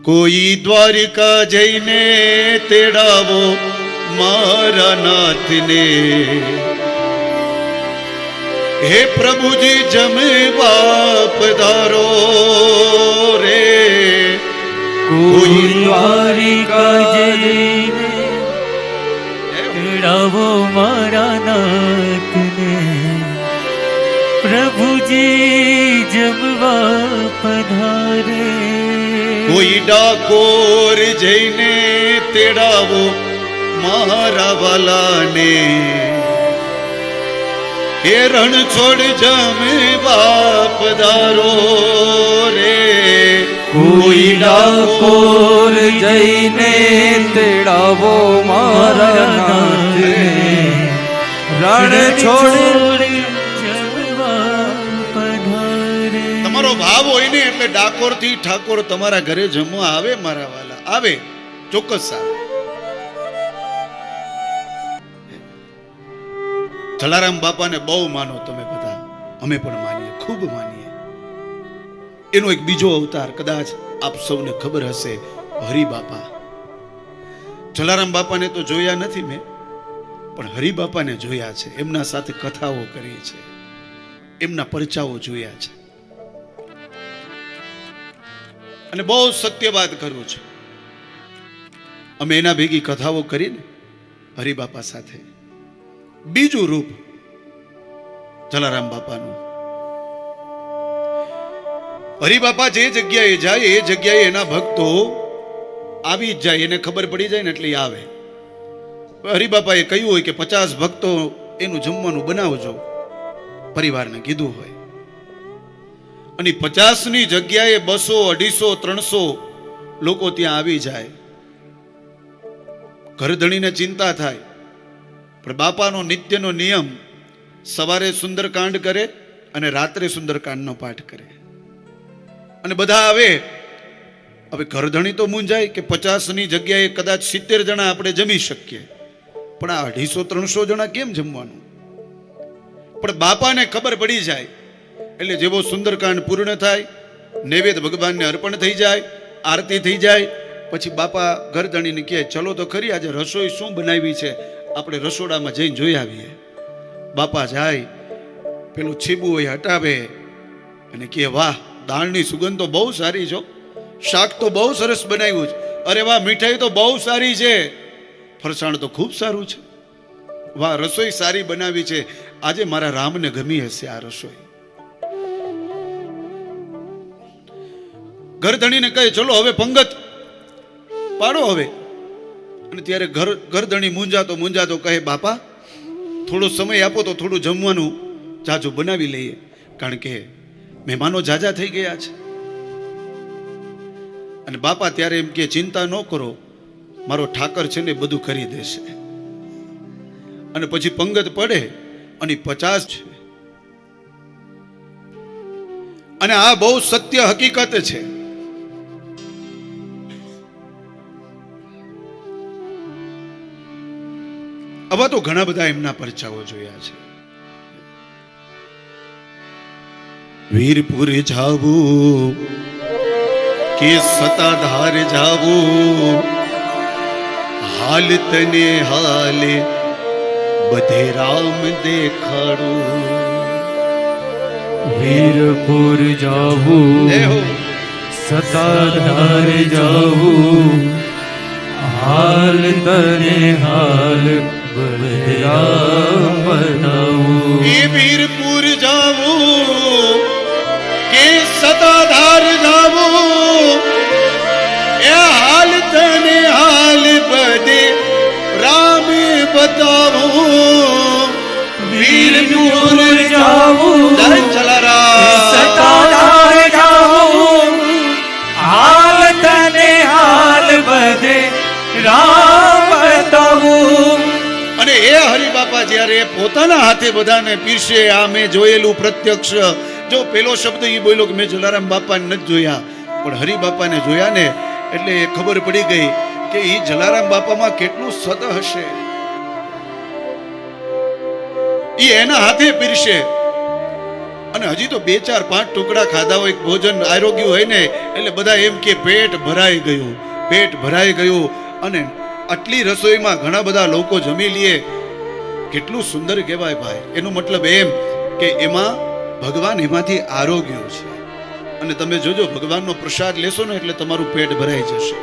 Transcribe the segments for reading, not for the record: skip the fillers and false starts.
કોઈ દ્વારિકા જઈને તેડાવો મારા નાથને, હે પ્રભુજી જમવા પધારો રે. કોઈ દ્વારિકા જઈને તેડાવો મારા નાથને, પ્રભુજી જમવા પધારે. કોઈ ડાકોર જઈને તેડાવો મારા વાલાને, હે રણ છોડ જમવા પધારો રે. કોઈ ડાકોર જઈને તેડાવો મારા નાથને, રણ છોડ તમારો ભાવ હોય ને એટલે ડાકોર થી ઠાકોર તમારા ઘરે જમવા આવે મારા વાલા, આવે, ચોક્કસ આવે. જલારામ બાપાને બહુ માનો તમે બધા, અમે પણ માનીએ, ખૂબ માનીએ. એનો એક બીજો અવતાર કદાચ આપ સૌને ખબર હશે, હરિબાપા. જલારામ બાપાને તો જોયા નથી મેં, પણ હરિબાપાને જોયા છે. એમના સાથે કથાઓ કરી છે, એમના પરચાઓ જોયા છે. અને બહુ સત્ય વાત કરું છું, અમે એના ભેગી કથાઓ કરીને હરિબાપા સાથે. બીજું રૂપ જલારામ બાપાનું. હરિબાપા જે જગ્યાએ જાય એ જગ્યાએ એના ભક્તો આવી જ જાય, એને ખબર પડી જાય ને એટલે આવે. હરિબાપાએ કહ્યું હોય કે 50 ભક્તો એનું જમવાનું બનાવજો, પરિવારને કીધું હોય, અને 50ની જગ્યાએ 200, 250, 300 લોકો ત્યાં આવી જાય. ઘરધણીને ચિંતા થાય, પણ બાપાનો નિત્યનો નિયમ સવારે સુંદરકાંડ કરે અને રાત્રે સુંદરકાંડનો પાઠ કરે. અને બધા આવે. હવે ઘરધણી તો મૂંઝાય કે 50ની જગ્યાએ કદાચ 70 જણા આપણે જમી શકીએ, પણ આ 250-300 જણા કેમ જમવાનું? પણ બાપાને ખબર પડી જાય એટલે જેવો સુંદરકાંડ પૂર્ણ થાય, નૈવેદ્ય ભગવાનને અર્પણ થઈ જાય, આરતી થઈ જાય, પછી બાપા ઘરધણીને કહે ચલો તો ખરી આજે રસોઈ શું બનાવી છે, આપણે રસોડામાં જઈને જોઈ આવીએ. બાપા જાય, પેલું છીબું હોય હટાવે અને કહે વાહ, દાળની સુગંધ તો બહુ સારી છે, શાક તો બહુ સરસ બનાવ્યું છે, અરે વાહ મીઠાઈ તો બહુ સારી છે, ફરસાણ તો ખૂબ સારું છે, વાહ રસોઈ સારી બનાવી છે, આજે મારા રામને ગમી હશે આ રસોઈ. ઘરધણીને કહે ચલો હવે પંગત પાડો હવે. અને ત્યારે ઘરધણી મૂંઝાતો કહે બાપા થોડો સમય આપો તો થોડું જમવાનું જાજુ બનાવી લઈએ, કારણ કે મહેમાનો જાજા થઈ ગયા છે. અને બાપા ત્યારે એમ કે ચિંતા ન કરો, મારો ઠાકર છે ને બધું કરી દેશે. અને પછી પંગત પડે અને 50 છે. અને આ બહુ સત્ય હકીકત છે. આવા તો ઘણા બધા એમના પરચાઓ જોયા છે. વીરપુર જાવું કે સતાધાર જાવું, હાલ તને હાલે બધે રામ દેખાડું. વીરપુર જાવું, સતાધાર જાવું, હાલ તને હાલ બધે રામ બતાવું. એ વીરપુર જાવું કે સતાધાર જાવું, એ હાલ તને હાલ બધે રામ બતાવું. વીરપુર જાવું, સતાધાર જાવું, હાલ તને હાલ બધે રામ બતાવું. અને એ હરિબાપા જ્યારે પોતાના હાથે બધાને પીરસે, આ મેં જોયેલું પ્રત્યક્ષ. જો પેલો શબ્દ એ બોલ્યો કે મેં જલારામ બાપાને નથી જોયા, પણ હરિબાપાને જોયા ને એટલે ખબર પડી ગઈ કે એ જલારામ બાપામાં કેટલું સત હશે. એ એના હાથે પીરસે. અને હજી તો 2 4 5 ટુકડા ખાધા હોય, ભોજન આરોગ્ય હોય ને એટલે બધા એમ કે પેટ ભરાઈ ગયું, પેટ ભરાઈ ગયું. અને આટલી રસોઈમાં ઘણા બધા લોકો જમી લે, કેટલું સુંદર કહેવાય ભાઈ. એનો મતલબ એમ કે એમાં ભગવાન એમાંથી આરોગ્ય છે. અને તમે જોજો ભગવાનનો પ્રસાદ લેશો ને એટલે તમારું પેટ ભરાઈ જશે.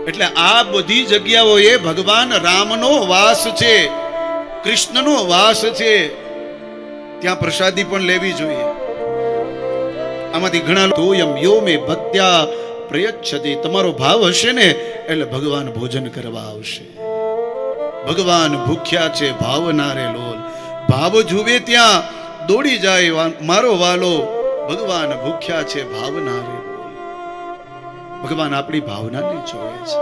એટલે આ બધી જગ્યાઓએ ભગવાન રામનો વાસ છે, કૃષ્ણનો વાસ છે. ત્યાં પ્રસાદી પણ લેવી જોઈએ. આમાંથી ઘણા તોયમ યો મે ભક્ત્યા પ્રયચ્છતિ, તમારો ભાવ હશે ને એટલે ભગવાન ભોજન કરવા આવશે. ભગવાન ભૂખ્યા છે ભાવના રે લોલ, ભાવ જુએ ત્યાં દોડી જાય મારો વાલો. ભગવાન ભૂખ્યા છે ભાવના રે લોલ. ભગવાન આપણી ભાવનાને જોવે છે.